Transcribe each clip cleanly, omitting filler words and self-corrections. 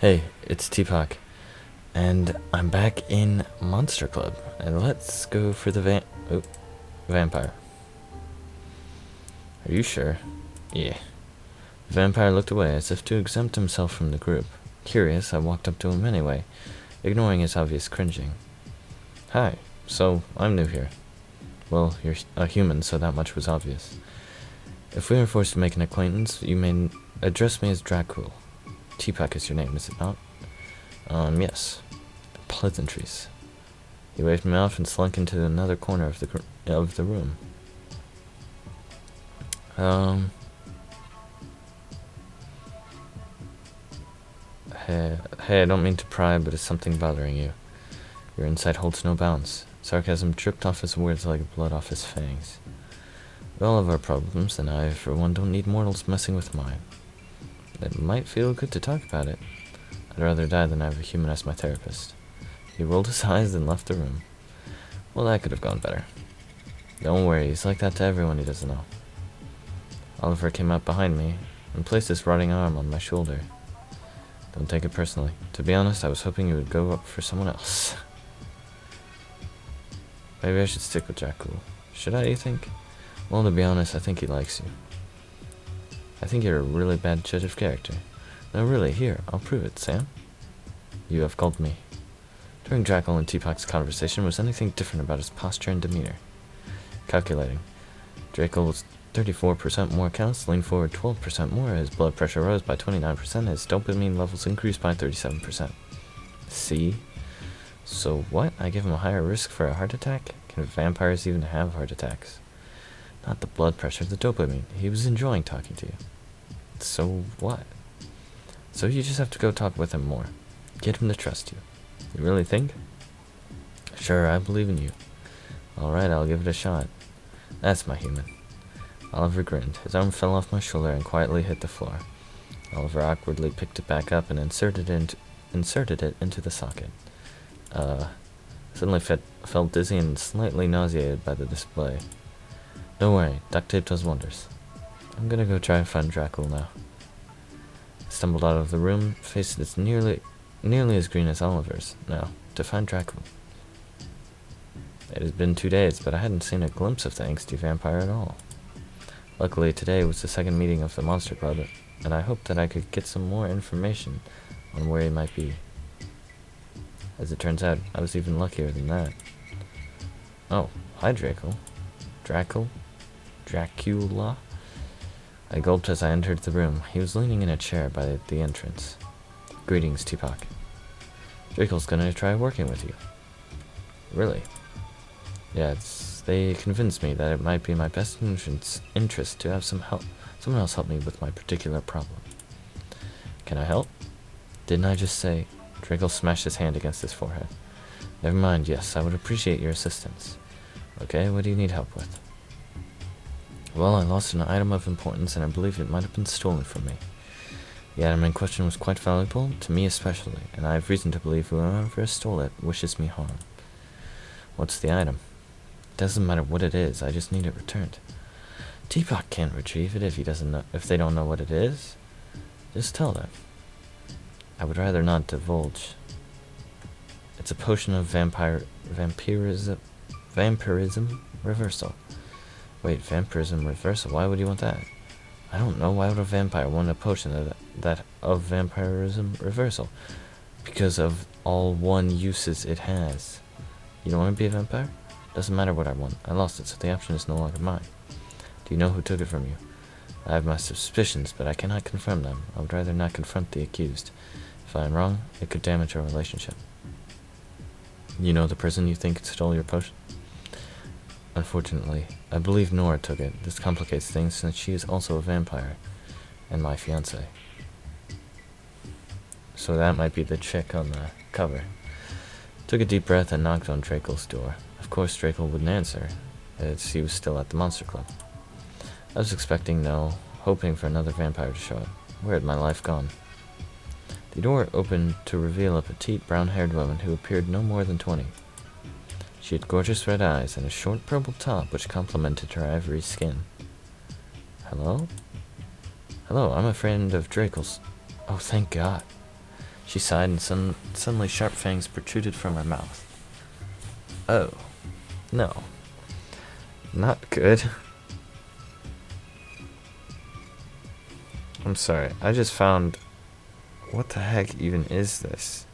Hey, it's Tpok, and I'm back in Monster Club, and let's go for the vampire. Are you sure? Yeah. The vampire looked away as if to exempt himself from the group. Curious, I walked up to him anyway, ignoring his obvious cringing. Hi, so I'm new here. Well, you're a human, so that much was obvious. If we are forced to make an acquaintance, you may address me as Dracul. Tpok is your name, is it not? Yes. Pleasantries. He waved me off and slunk into another corner of the room. Hey, I don't mean to pry, but is something bothering you? Your insight holds no bounds. Sarcasm dripped off his words like blood off his fangs. We all have our problems, and I, for one, don't need mortals messing with mine. It might feel good to talk about it. I'd rather die than have a human as my therapist. He rolled his eyes and left the room. Well, that could have gone better. Don't worry, he's like that to everyone he doesn't know. Oliver came up behind me and placed his rotting arm on my shoulder. Don't take it personally. To be honest, I was hoping you would go up for someone else. Maybe I should stick with Dracul. Should I, you think? Well, to be honest, I think he likes you. I think you're a really bad judge of character. No, really, here, I'll prove it, Sam. You have called me. During Dracul and Tpok's conversation, was anything different about his posture and demeanor? Calculating. Dracul was 34% more counts, leaned forward 12% more, his blood pressure rose by 29%, his dopamine levels increased by 37%. See? So what? I give him a higher risk for a heart attack? Can vampires even have heart attacks? Not the blood pressure, the dopamine. He was enjoying talking to you. So what? So you just have to go talk with him more. Get him to trust you. You really think? Sure, I believe in you. Alright, I'll give it a shot. That's my human. Oliver grinned. His arm fell off my shoulder and quietly hit the floor. Oliver awkwardly picked it back up and inserted it into the socket. Suddenly felt dizzy and slightly nauseated by the display. Don't worry, duct tape does wonders. I'm gonna go try and find Dracul now. I stumbled out of the room, face that's nearly as green as Oliver's. Now, to find Dracul. It has been 2 days, but I hadn't seen a glimpse of the angsty vampire at all. Luckily, today was the second meeting of the Monster Club, and I hoped that I could get some more information on where he might be. As it turns out, I was even luckier than that. Oh, hi Dracul. Dracula? I gulped as I entered the room. He was leaning in a chair by the entrance. Greetings, Tpok. Dracul's gonna try working with you. Really? Yeah, they convinced me that it might be my best interest to have someone else help me with my particular problem. Can I help? Didn't I just say? Dracul smashed his hand against his forehead. Never mind, yes, I would appreciate your assistance. Okay, what do you need help with? Well, I lost an item of importance and I believe it might have been stolen from me. The item in question was quite valuable, to me especially, and I have reason to believe whoever stole it wishes me harm. What's the item? It doesn't matter what it is, I just need it returned. Tpok can't retrieve it if they don't know what it is. Just tell them. I would rather not divulge. It's a potion of vampirism reversal. Wait, vampirism reversal? Why would you want that? I don't know. Why would a vampire want a potion of vampirism reversal? Because of all one uses it has. You don't want to be a vampire? Doesn't matter what I want. I lost it, so the option is no longer mine. Do you know who took it from you? I have my suspicions, but I cannot confirm them. I would rather not confront the accused. If I am wrong, it could damage our relationship. You know the person you think stole your potion? Unfortunately, I believe Nora took it. This complicates things since she is also a vampire, and my fiancée. So that might be the chick on the cover. Took a deep breath and knocked on Dracul's door. Of course Dracul wouldn't answer, as he was still at the Monster Club. I was expecting no, hoping for another vampire to show up. Where had my life gone? The door opened to reveal a petite, brown-haired woman who appeared no more than 20. She had gorgeous red eyes and a short purple top which complemented her ivory skin. Hello? Hello, I'm a friend of Dracul's. Oh, thank God. She sighed and suddenly sharp fangs protruded from her mouth. Oh. No. Not good. I'm sorry, I just found... What the heck even is this?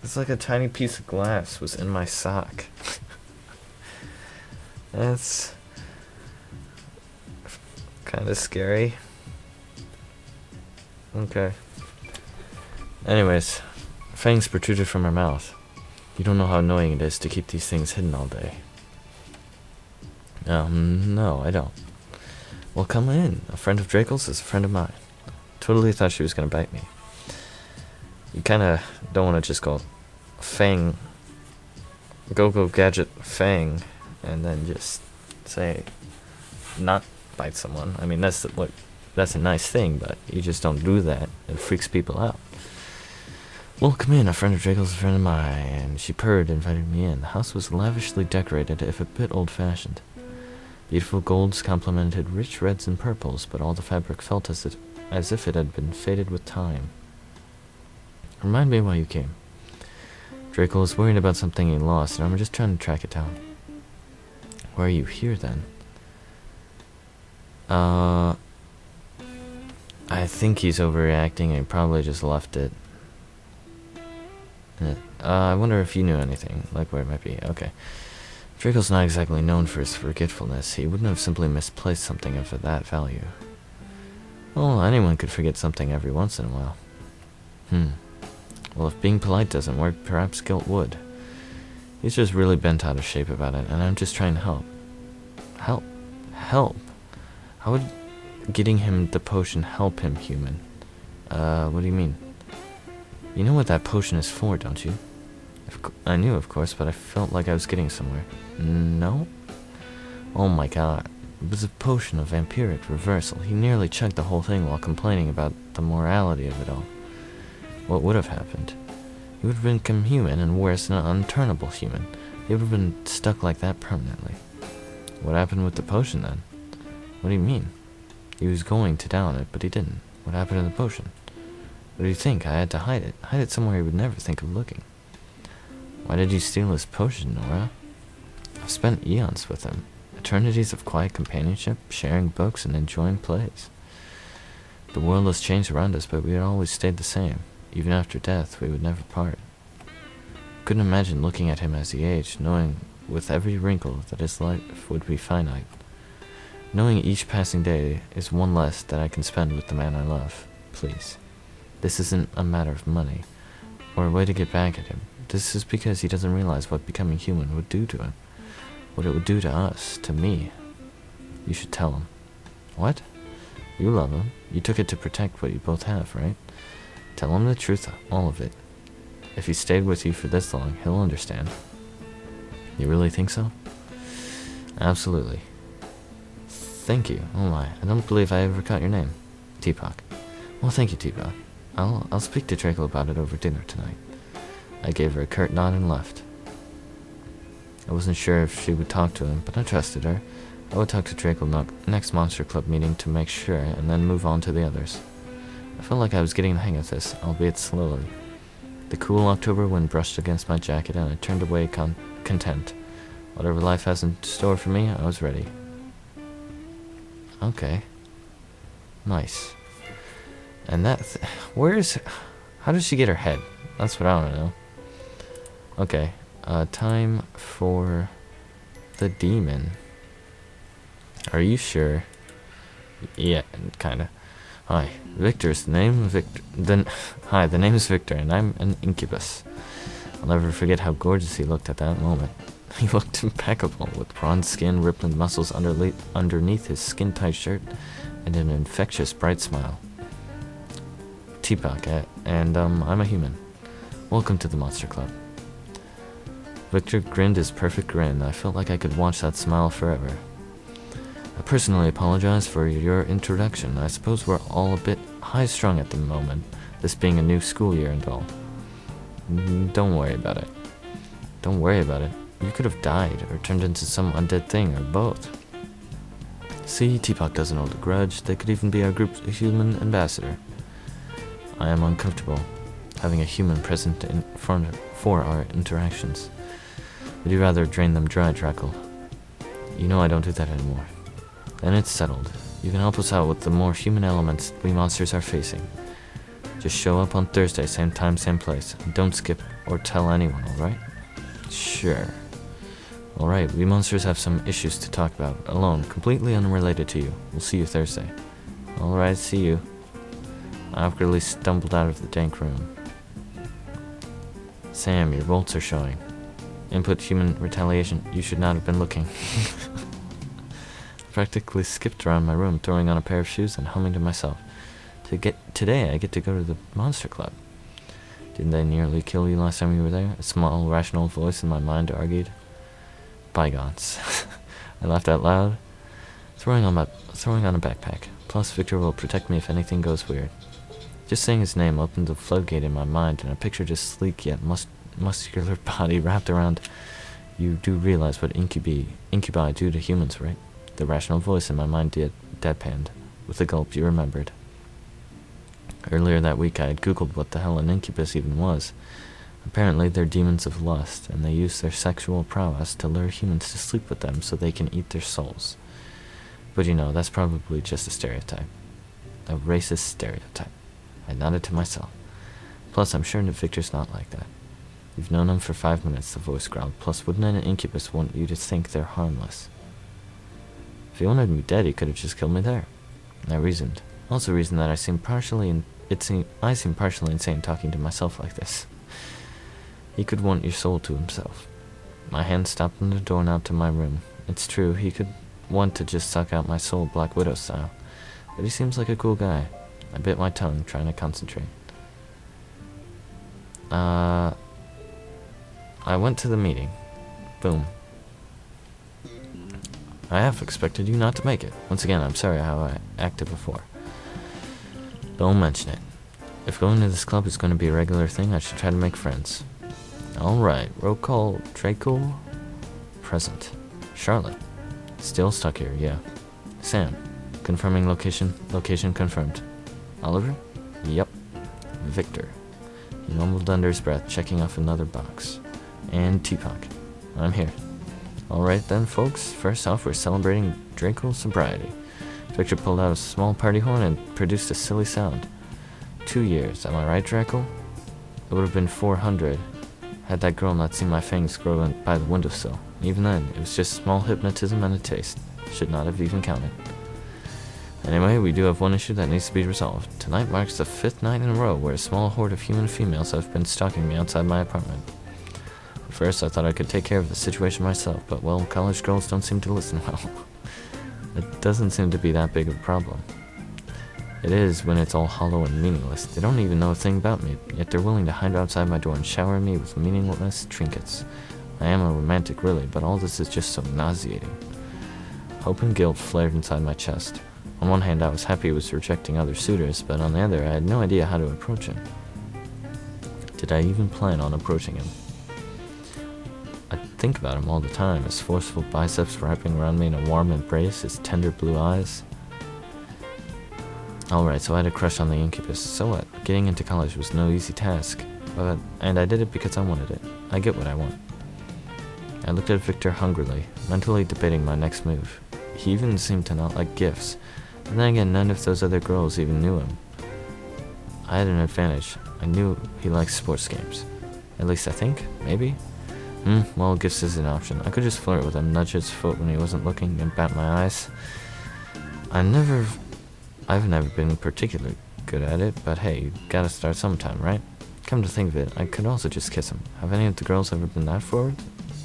It's like a tiny piece of glass was in my sock. That's... kind of scary. Okay. Anyways, fangs protruded from her mouth. You don't know how annoying it is to keep these things hidden all day. No, I don't. Well, come in. A friend of Drakel's is a friend of mine. Totally thought she was gonna bite me. You kinda don't wanna just go Fang, go gadget Fang, and then just say, not bite someone. I mean, that's a nice thing, but you just don't do that. It freaks people out. Well, come in. A friend of Drakel's is a friend of mine. And she purred and invited me in. The house was lavishly decorated, if a bit old-fashioned. Beautiful golds complemented rich reds and purples, but all the fabric felt as if it had been faded with time. Remind me why you came. Drakel was worried about something he lost, and I'm just trying to track it down. Why are you here, then? I think he's overreacting and he probably just left it. I wonder if you knew anything, like where it might be. Okay. Drakel's not exactly known for his forgetfulness. He wouldn't have simply misplaced something of that value. Well, anyone could forget something every once in a while. Well, if being polite doesn't work, perhaps guilt would. He's just really bent out of shape about it, and I'm just trying to help. Help? How would getting him the potion help him, human? What do you mean? You know what that potion is for, don't you? I knew, of course, but I felt like I was getting somewhere. No? Oh my god. It was a potion of vampiric reversal. He nearly chugged the whole thing while complaining about the morality of it all. What would have happened? He would have become human, and worse, an unturnable human. He would have been stuck like that permanently. What happened with the potion, then? What do you mean? He was going to down it, but he didn't. What happened to the potion? What do you think? I had to hide it. Hide it somewhere he would never think of looking. Why did you steal his potion, Nora? I've spent eons with him. Eternities of quiet companionship, sharing books, and enjoying plays. The world has changed around us, but we had always stayed the same. Even after death, we would never part. Couldn't imagine looking at him as he aged, knowing with every wrinkle that his life would be finite. Knowing each passing day is one less that I can spend with the man I love. Please. This isn't a matter of money, or a way to get back at him. This is because he doesn't realize what becoming human would do to him. What it would do to us, to me. You should tell him. What? You love him. You took it to protect what you both have, right? Tell him the truth, all of it. If he stayed with you for this long, he'll understand. You really think so? Absolutely. Thank you. Oh my, I don't believe I ever caught your name. Teapot. Well, thank you, Teapot. I'll speak to Drakel about it over dinner tonight. I gave her a curt nod and left. I wasn't sure if she would talk to him, but I trusted her. I would talk to Drakel next Monster Club meeting to make sure, and then move on to the others. I felt like I was getting the hang of this, albeit slowly. The cool October wind brushed against my jacket, and I turned away content. Whatever life has in store for me, I was ready. Okay. Nice. And that... how does she get her head? That's what I want to know. Okay. Time for the demon. Are you sure? Yeah, kinda. Hi, Victor's the name. Hi, the name is Victor, and I'm an incubus. I'll never forget how gorgeous he looked at that moment. He looked impeccable, with bronze skin, rippling muscles underneath his skin-tight shirt, and an infectious, bright smile. Teapot, and I'm a human. Welcome to the Monster Club. Victor grinned his perfect grin. I felt like I could watch that smile forever. I personally apologize for your introduction. I suppose we're all a bit high-strung at the moment, this being a new school year and all. Don't worry about it. Don't worry about it. You could have died, or turned into some undead thing, or both. See, Teapot doesn't hold a grudge. They could even be our group's human ambassador. I am uncomfortable having a human present for our interactions. Would you rather drain them dry, Drackle? You know I don't do that anymore. Then it's settled. You can help us out with the more human elements we monsters are facing. Just show up on Thursday, same time, same place. And don't skip or tell anyone, alright? Sure. Alright, we monsters have some issues to talk about, alone, completely unrelated to you. We'll see you Thursday. Alright, see you. I awkwardly stumbled out of the dank room. Sam, your bolts are showing. Input human retaliation. You should not have been looking. Practically skipped around my room, throwing on a pair of shoes and humming to myself. Today I get to go to the Monster Club. Didn't they nearly kill you last time you were there? A small, rational voice in my mind argued. Bygones. I laughed out loud, throwing on a backpack. Plus, Victor will protect me if anything goes weird. Just saying his name opened the floodgate in my mind, and I pictured his sleek yet muscular body wrapped around. You do realize what incubi do to humans, right? The rational voice in my mind deadpanned. With a gulp, you remembered. Earlier that week, I had Googled what the hell an incubus even was. Apparently, they're demons of lust, and they use their sexual prowess to lure humans to sleep with them so they can eat their souls. But you know, that's probably just a stereotype. A racist stereotype. I nodded to myself. Plus, I'm sure Victor's not like that. You've known him for 5 minutes, the voice growled. Plus, wouldn't an incubus want you to think they're harmless? If he wanted me dead, he could have just killed me there. I reasoned. Also reasoned that I seem partially insane talking to myself like this. He could want your soul to himself. My hand stopped on the doorknob to my room. It's true, he could want to just suck out my soul Black Widow style. But he seems like a cool guy. I bit my tongue, trying to concentrate. I went to the meeting. Boom. I half expected you not to make it. Once again, I'm sorry how I acted before. Don't mention it. If going to this club is going to be a regular thing, I should try to make friends. Alright, roll call. Draco. Present. Charlotte. Still stuck here, yeah. Sam. Confirming location. Location confirmed. Oliver? Yep. Victor. He mumbled under his breath, checking off another box. And Teapot. I'm here. Alright then, folks. First off, we're celebrating Draco's sobriety. Victor pulled out a small party horn and produced a silly sound. 2 years, am I right, Draco? It would have been 400 had that girl not seen my fangs grow by the windowsill. Even then, it was just small hypnotism and a taste. Should not have even counted. Anyway, we do have one issue that needs to be resolved. Tonight marks the 5th night in a row where a small horde of human females have been stalking me outside my apartment. At first, I thought I could take care of the situation myself, but well, college girls don't seem to listen well. It doesn't seem to be that big of a problem. It is when it's all hollow and meaningless. They don't even know a thing about me, yet they're willing to hide outside my door and shower me with meaningless trinkets. I am a romantic, really, but all this is just so nauseating. Hope and guilt flared inside my chest. On one hand, I was happy he was rejecting other suitors, but on the other, I had no idea how to approach him. Did I even plan on approaching him? I think about him all the time, his forceful biceps wrapping around me in a warm embrace, his tender blue eyes. Alright, so I had a crush on the incubus. So what? Getting into college was no easy task. And I did it because I wanted it. I get what I want. I looked at Victor hungrily, mentally debating my next move. He even seemed to not like gifts. And then again, none of those other girls even knew him. I had an advantage. I knew he liked sports games. At least I think, maybe? Well, gifts is an option. I could just flirt with him, nudge his foot when he wasn't looking, and bat my eyes. I've never been particularly good at it, but hey, you gotta start sometime, right? Come to think of it, I could also just kiss him. Have any of the girls ever been that forward?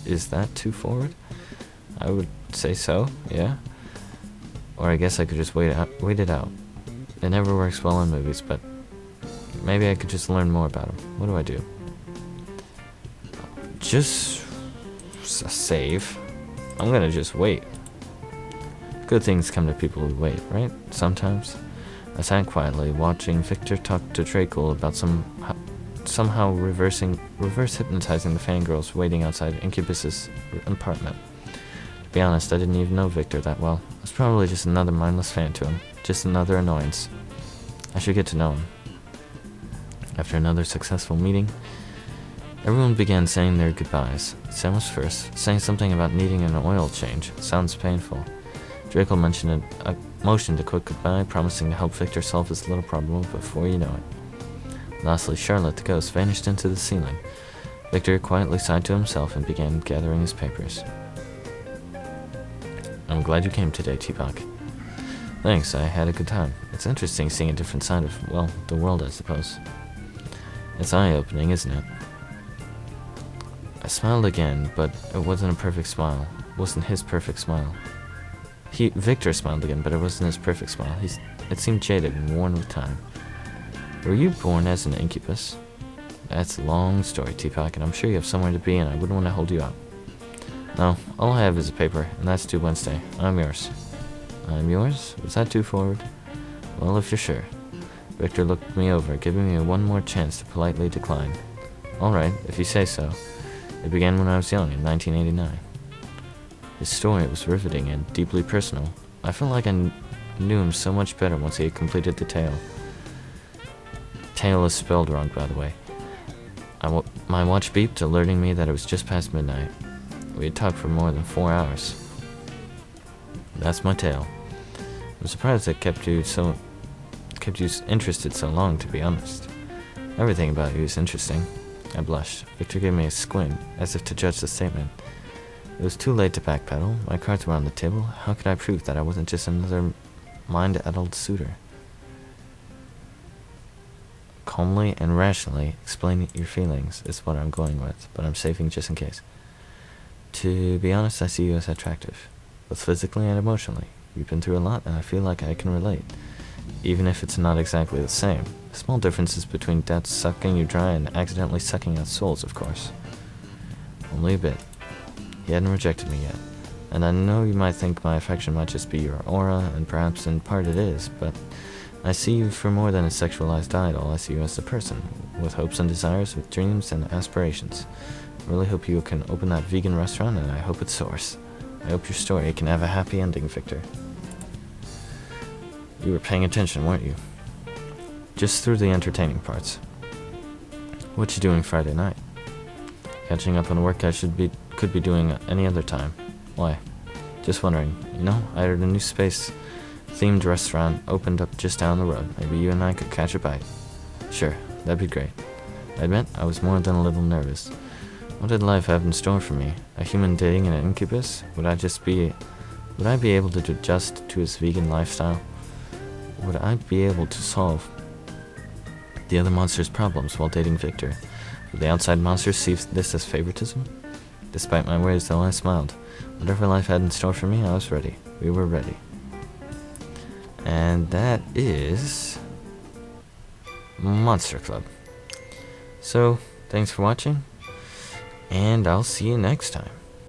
Is that too forward? I would say so, yeah. Or I guess I could just wait it out. It never works well in movies, but maybe I could just learn more about him. What do I do? Just save. I'm gonna just wait. Good things come to people who wait, right? Sometimes. I sat quietly, watching Victor talk to Draco about somehow reverse hypnotizing the fangirls waiting outside Incubus's apartment. be honest, I didn't even know Victor that well. I was probably just another mindless fan to him. Just another annoyance. I should get to know him. After another successful meeting, everyone began saying their goodbyes. Sam was first, saying something about needing an oil change. Sounds painful. Draco motioned a quick goodbye, promising to help Victor solve his little problem before you know it. Lastly, Charlotte the ghost vanished into the ceiling. Victor quietly sighed to himself and began gathering his papers. I'm glad you came today, Teapot. Thanks, I had a good time. It's interesting seeing a different side of, well, the world, I suppose. It's eye-opening, isn't it? I smiled again, but it wasn't a perfect smile. It wasn't his perfect smile. Victor smiled again, but it wasn't his perfect smile. It seemed jaded and worn with time. Were you born as an incubus? That's a long story, Teapot, and I'm sure you have somewhere to be, and I wouldn't want to hold you up. No, all I have is a paper, and that's due Wednesday. I'm yours. I'm yours? Was that too forward? Well, if you're sure. Victor looked me over, giving me one more chance to politely decline. All right, if you say so. It began when I was young, in 1989. His story was riveting and deeply personal. I felt like I knew him so much better once he had completed the tale. Tale is spelled wrong, by the way. My watch beeped, alerting me that it was just past midnight. We had talked for more than 4 hours. That's my tale. I'm surprised it kept you interested so long, to be honest. Everything about you is interesting. I blushed. Victor gave me a squint, as if to judge the statement. It was too late to backpedal. My cards were on the table. How could I prove that I wasn't just another mind-addled suitor? Calmly and rationally explain your feelings is what I'm going with, but I'm saving just in case. To be honest, I see you as attractive, both physically and emotionally. You've been through a lot, and I feel like I can relate, even if it's not exactly the same. Small differences between death sucking you dry and accidentally sucking out souls, of course. Only a bit. He hadn't rejected me yet, and I know you might think my affection might just be your aura, and perhaps in part it is, but I see you for more than a sexualized idol. I see you as a person, with hopes and desires, with dreams and aspirations. I really hope you can open that vegan restaurant, and I hope it soars. I hope your story can have a happy ending, Victor. You were paying attention, weren't you? Just through the entertaining parts. What you doing Friday night? Catching up on work I could be doing any other time. Why? Just wondering. You know, I heard a new space-themed restaurant opened up just down the road. Maybe you and I could catch a bite. Sure, that'd be great. I admit, I was more than a little nervous. What did life have in store for me? A human dating in an incubus? Would I be able to adjust to his vegan lifestyle? Would I be able to solve the other monster's problems while dating Victor? Would the outside monsters see this as favoritism? Despite my worries, though, I smiled. Whatever life had in store for me, I was ready. We were ready. And that is Monster Club. So, thanks for watching, and I'll see you next time.